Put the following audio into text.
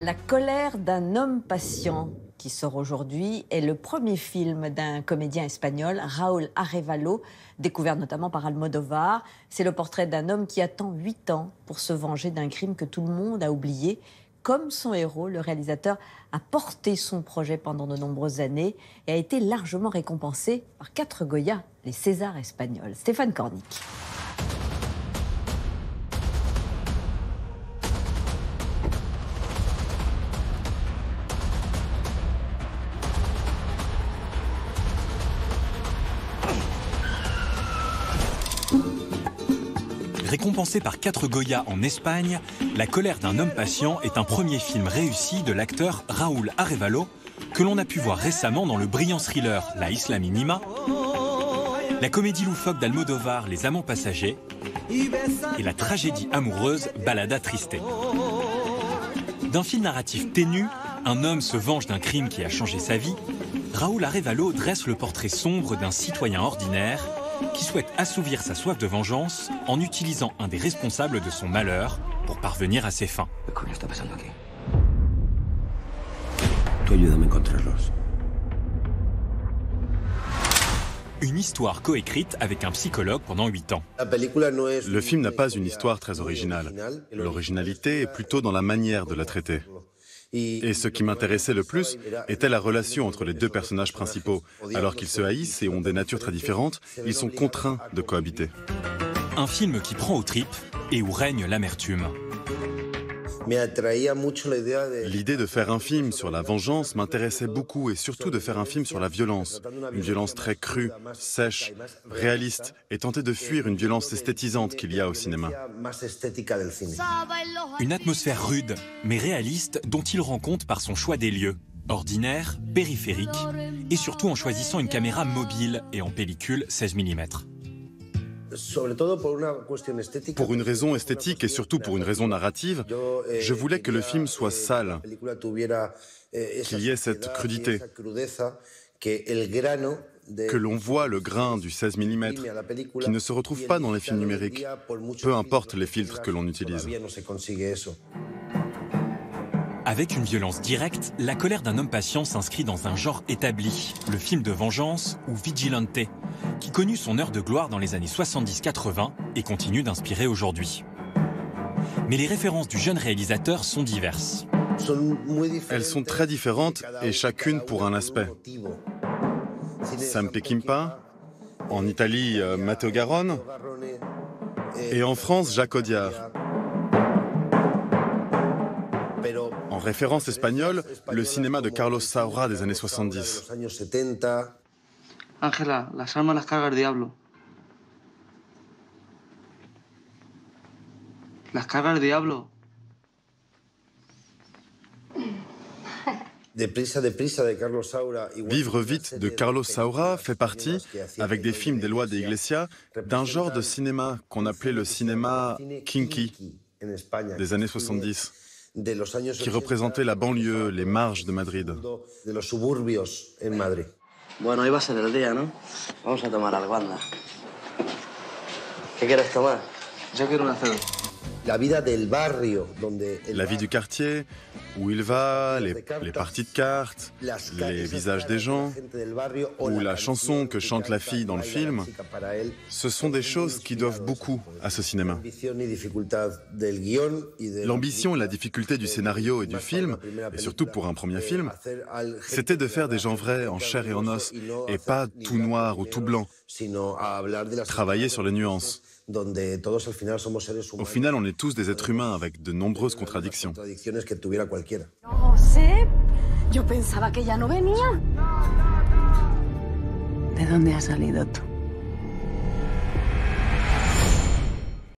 La colère d'un homme patient, qui sort aujourd'hui, est le premier film d'un comédien espagnol, Raúl Arevalo, découvert notamment par Almodovar. C'est le portrait d'un homme qui attend 8 ans pour se venger d'un crime que tout le monde a oublié. Comme son héros, le réalisateur a porté son projet pendant de nombreuses années et a été largement récompensé par 4 Goya, les Césars espagnols. Stéphane Cornic. Récompensé par 4 Goya en Espagne, La colère d'un homme patient est un premier film réussi de l'acteur Raúl Arevalo, que l'on a pu voir récemment dans le brillant thriller La Isla Mínima, la comédie loufoque d'Almodovar Les Amants passagers et la tragédie amoureuse Balada Triste. D'un fil narratif ténu, un homme se venge d'un crime qui a changé sa vie, Raúl Arevalo dresse le portrait sombre d'un citoyen ordinaire qui souhaite assouvir sa soif de vengeance en utilisant un des responsables de son malheur pour parvenir à ses fins. Une histoire coécrite avec un psychologue pendant 8 ans. Le film n'a pas une histoire très originale. L'originalité est plutôt dans la manière de la traiter. Et ce qui m'intéressait le plus était la relation entre les deux personnages principaux. Alors qu'ils se haïssent et ont des natures très différentes, ils sont contraints de cohabiter. Un film qui prend aux tripes et où règne l'amertume. L'idée de faire un film sur la vengeance m'intéressait beaucoup et surtout de faire un film sur la violence. Une violence très crue, sèche, réaliste et tenter de fuir une violence esthétisante qu'il y a au cinéma. Une atmosphère rude mais réaliste dont il rend compte par son choix des lieux. Ordinaire, périphérique et surtout en choisissant une caméra mobile et en pellicule 16 mm. Pour une raison esthétique et surtout pour une raison narrative, je voulais que le film soit sale, qu'il y ait cette crudité, que l'on voit le grain du 16 mm, qui ne se retrouve pas dans les films numériques, peu importe les filtres que l'on utilise. Avec une violence directe, La colère d'un homme patient s'inscrit dans un genre établi, le film de vengeance ou vigilante, qui connut son heure de gloire dans les années 70-80 et continue d'inspirer aujourd'hui. Mais les références du jeune réalisateur sont diverses. Elles sont très différentes et chacune pour un aspect. Sam Peckinpah, en Italie Matteo Garrone et en France Jacques Audiard. En référence espagnole, le cinéma de Carlos Saura des années 70. Ángela, las armas las carga el diablo. Las carga el diablo. Vivre vite de Carlos Saura fait partie, avec des films d'Eloy de Iglesia, d'un genre de cinéma qu'on appelait le cinéma kinky des années 70. Qui représentait la banlieue, les marges de Madrid. Bueno, hoy va a ser el día, ¿no? Vamos a tomar alguanda. ¿Qué quieres tomar? Yo quiero una cerveza. La vie du quartier, où il va, les parties de cartes, les visages des gens, ou la chanson que chante la fille dans le film, ce sont des choses qui doivent beaucoup à ce cinéma. L'ambition et la difficulté du scénario et du film, et surtout pour un premier film, c'était de faire des gens vrais en chair et en os, et pas tout noir ou tout blanc. Travailler sur les nuances. Au final, on est tous des êtres humains avec de nombreuses contradictions. José, yo pensaba que ya no venía. ¿De dónde has salido tú?